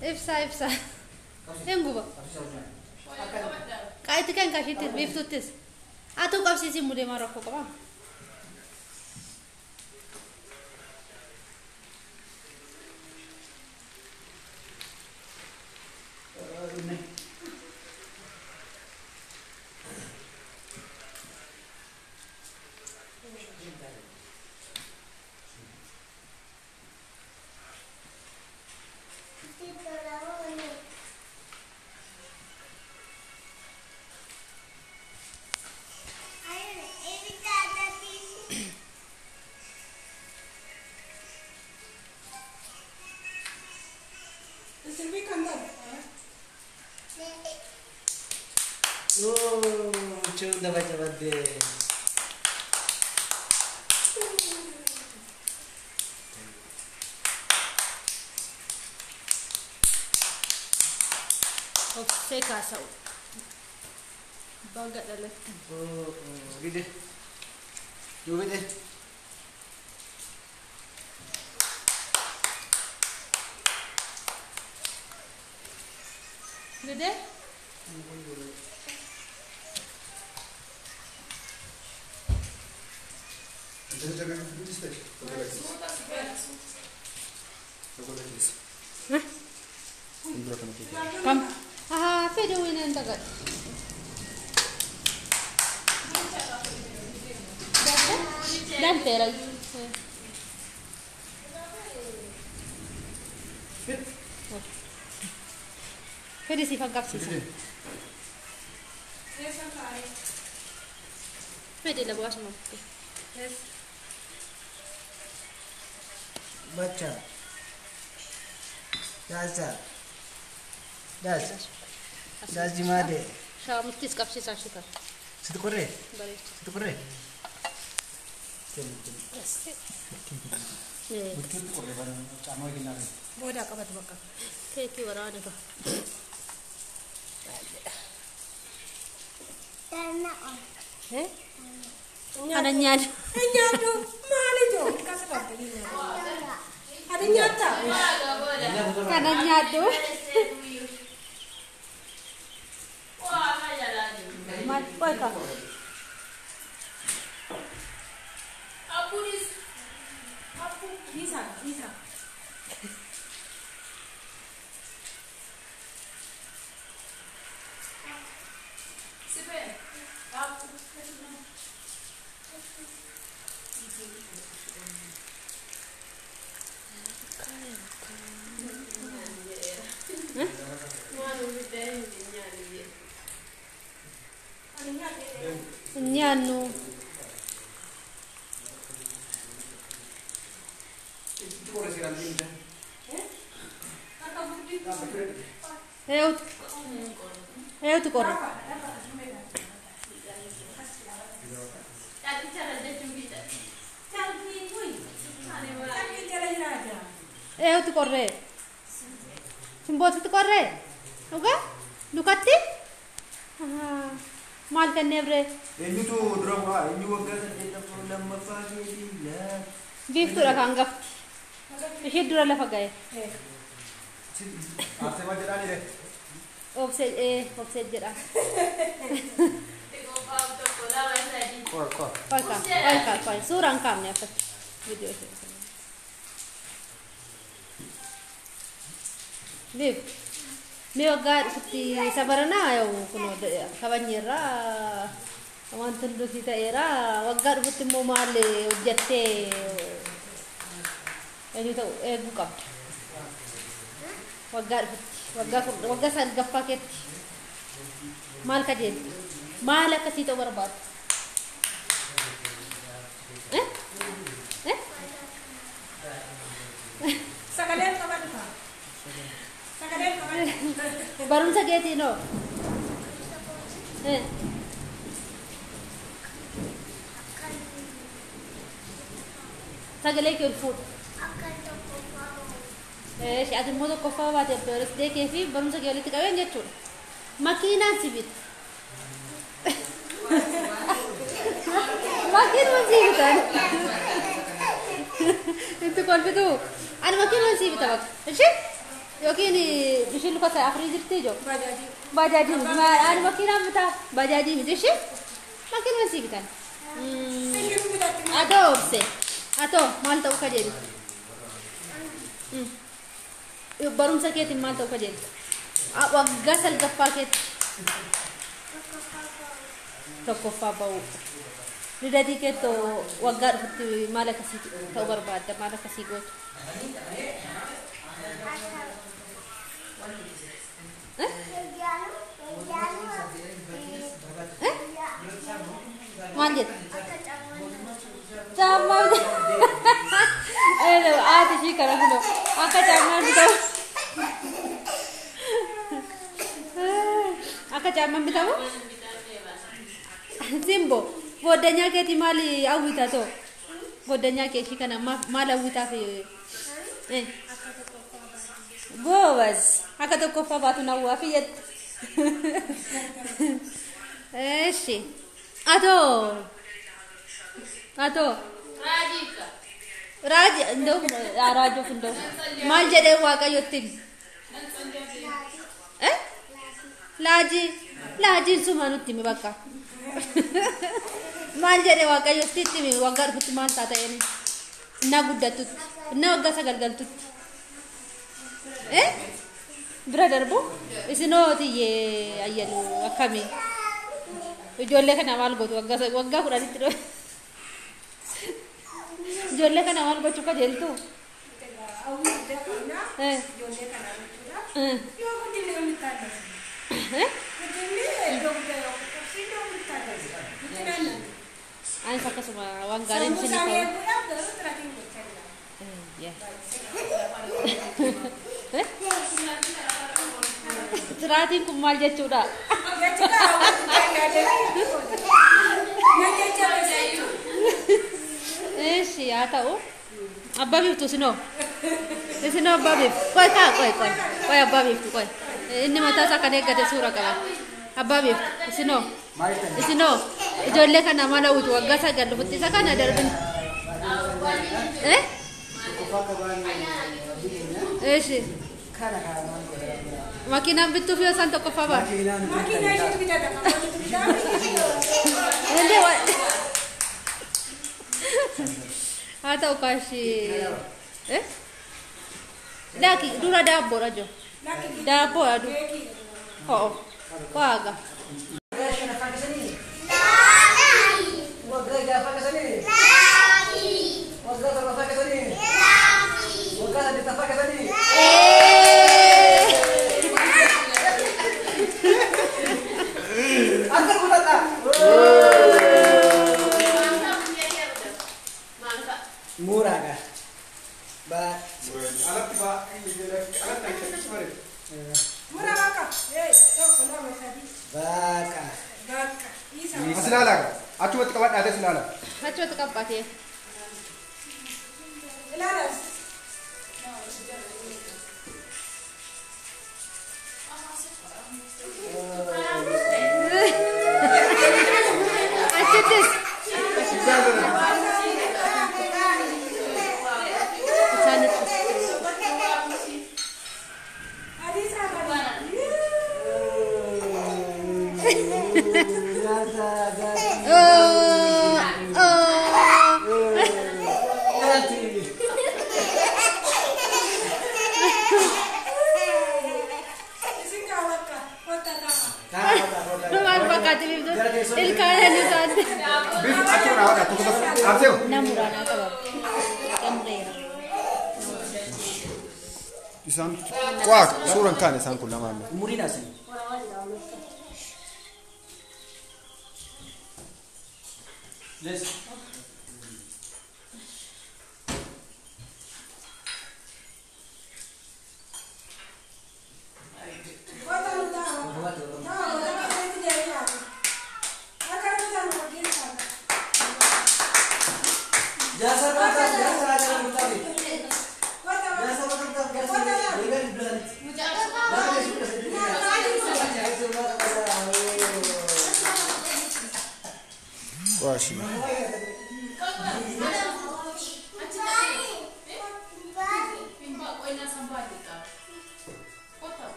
Ifsa. Enguba. Kait kan kasih beef tutis. Atau kau sisi muda marah kok apa? Oh, coba baca deh. Oh, saya kasau. Bangga dah lah. Oh, gede. Coba deh. Gede? Kam, pwede winin tagat. Dan pera. Pwede si pagkap sisa. Pwede lah bukas mo. Baca. Das di mana? Siya mutis kap sisa shikar. Situ kore. Balik. Situ kore. Eh. Betul tu kore barang sama gini lagi. Boda ka bat baka. Keki warane ka. Tana on. Eh? Ada nyad. Nyado, mali jo, kasih apa ini? Ada nyata. Kada nyado. Mat boy ka. Bisa. Nyano. Situ kore sih nanti macam. Eu tu corre. Eu tu corre. Simbol tu corre. Oke? Dukati? Mal kan nebre. Ini tuh drama, ini warga kita problem apa lagi lah. Beef tu rakang gap. Hidra la fagay. Apa macam mana deh? Offset jera. Koi. Surang kam ni apa? Video tu. Beef. Miogar seperti sabarana ayo kuno kabanyera. Awan tendu kita era wagar seperti mau male ujate. Ini tu buka. Wagar san gapaket. Mal kajen. Mal kasi to berbat. Sekalian kapan pak? Barun sa geti no. Sagale ke food. Si ada modo kofa wate beres de ke fi barun sa gele tikawen jechur. Makina sibit. Makin masih kan. انت قلبتو انا ما كان نسيب تبك ايش يوكيني بشيل لك اخر جبتي جو باجاجي ما انا ما كان بتاع باجاجي مش ما كان نسيب تان atau بس atau مال تو كجيل barum sakit mal to kajel wagga sal gaffaket to kofa bau lidati ke to wagga futti mala kasi to barbada mala kasi got manjit sama eh aati shi karahuno aka chama bito aka chama bito Simbo godanya ke ti mali awita to godanya ke shi kana mala awita fi bobas aka to kofa batu na wafiyat eshi ato rajika Raj, ndo Rajo fundo. Mal jade waka yotim. Laji sumanutti mi baka. Mal jade waka yotti mi wagar futti mal tata yani. Na guddatut. Na wagga sagal galtut. Brother bo? Isino ti ye ayyalu akami. Ijolle kana mal gotu wagga kurani tiro. जोले का नाम बच्चों का जेल तो Ani saka semua wang garin sini kau. Ya. Terati kumal je cuda. Sì, tahu. Abba bif tu sino. Sino abba bif. Koi ka, koi. Koi abba bif tu koi. Ini mata sa kane gade sura kala. Abba bif sino. Sino. Jolle kana mala utu wagga sa gallu futti sa kana darbin. Sì. Makina bitu fio santo kofa ba. Makina itu kita ada kamu. Atau kasih Daki dura dabo rajo. Dabo aduh. Oh. Kau agak. Murah kah? Murah baka. Kalau tadi. Baka. Asilala. Acu wat kabat ada silala. Acu wat kabat ya. Laras. Acu tes. Il cane è usante. Namurana kebab. Kamrera. Isan kuak surang kan isan kula mama. Umurina sih. Yes. Washi.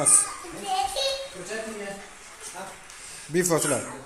أمس بيف وصلة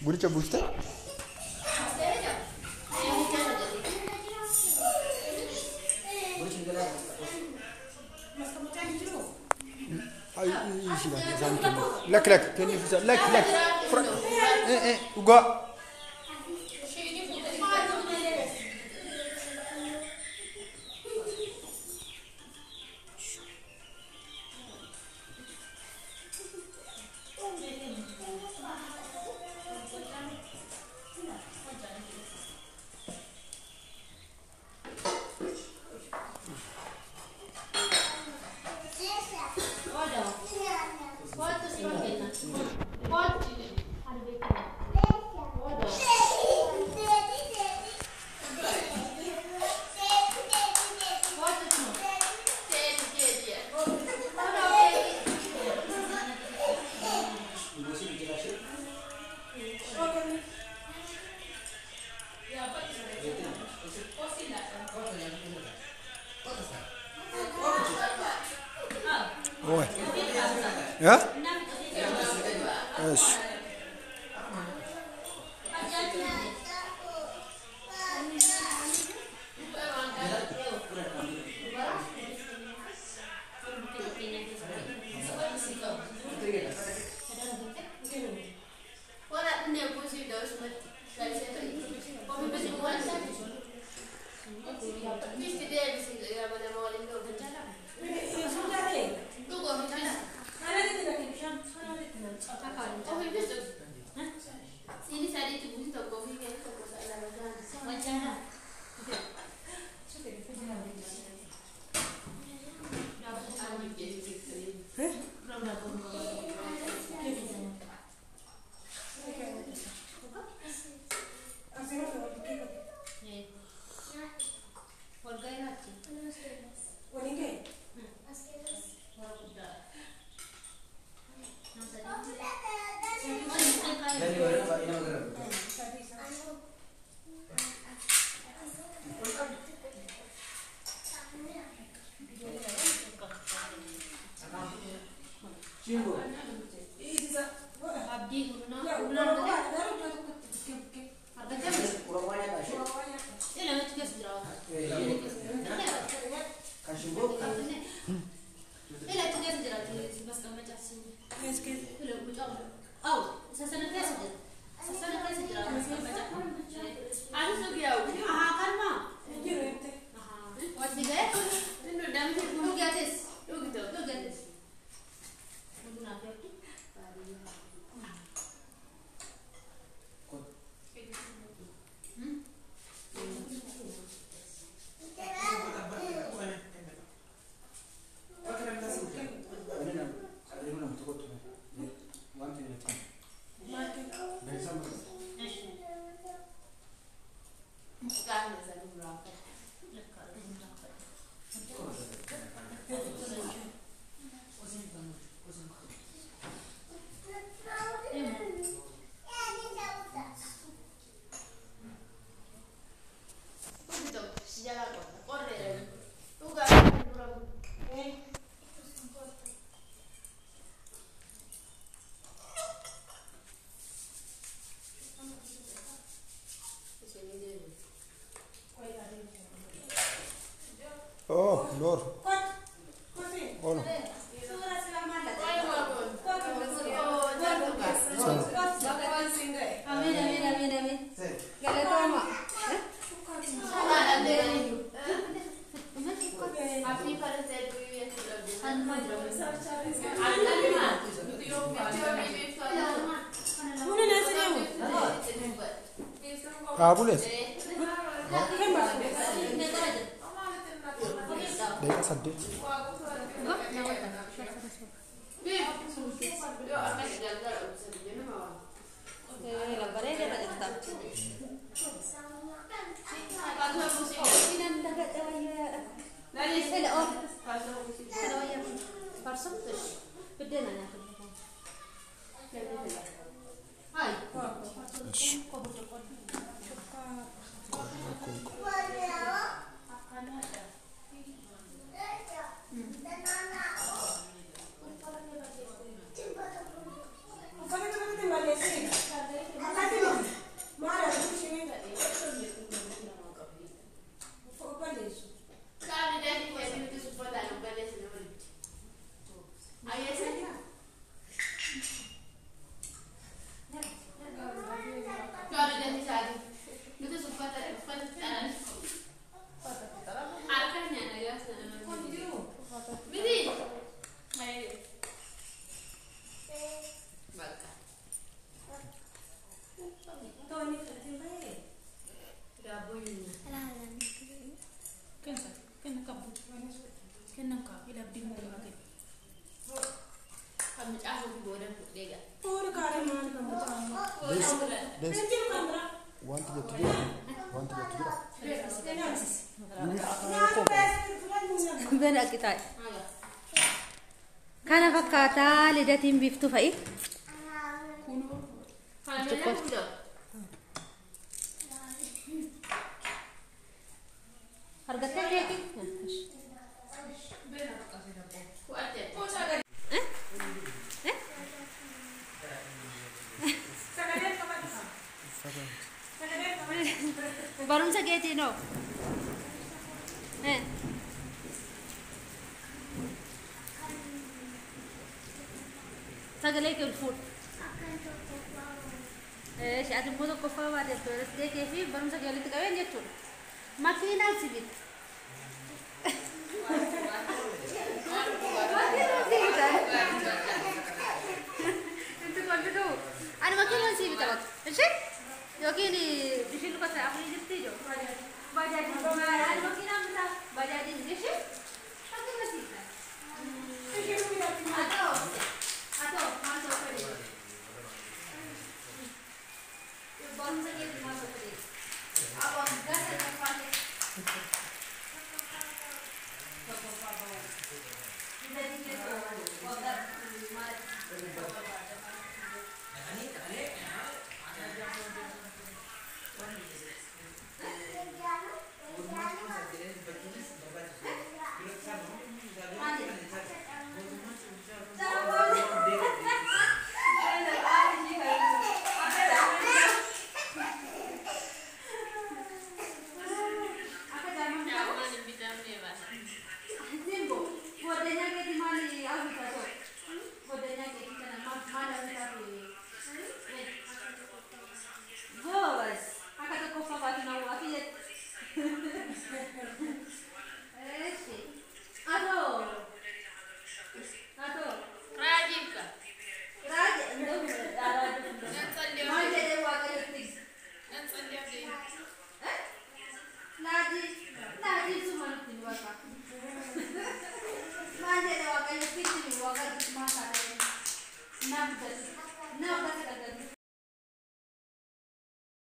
بودي تبوشته لك لك كني في لك لك ايه وقع يا ايش Oh, Lord. Oh, no. Amin, amin, amin, amin. Galatoma. Happy birthday to you. Abules. Deka sadde. La pared era esta. Benar kita. Karena fakta lidatin biftu fai. Cukup. Harga kaki. Barum sa gate no. Sagale ke food. Syad mo to kofa wa de to de ke fi barum sa gale tikawen je to. Makina sibit. Itu kan betul. Ada makina sibit awak. Eşek? Yok ini di sini kata aku ini jadi jo. Baca di bawah ada makina kita baca di sini. Tapi masih. Atau masuk ke dia. Baru saja masuk ke dia. Awak gas dan pakai. Nah,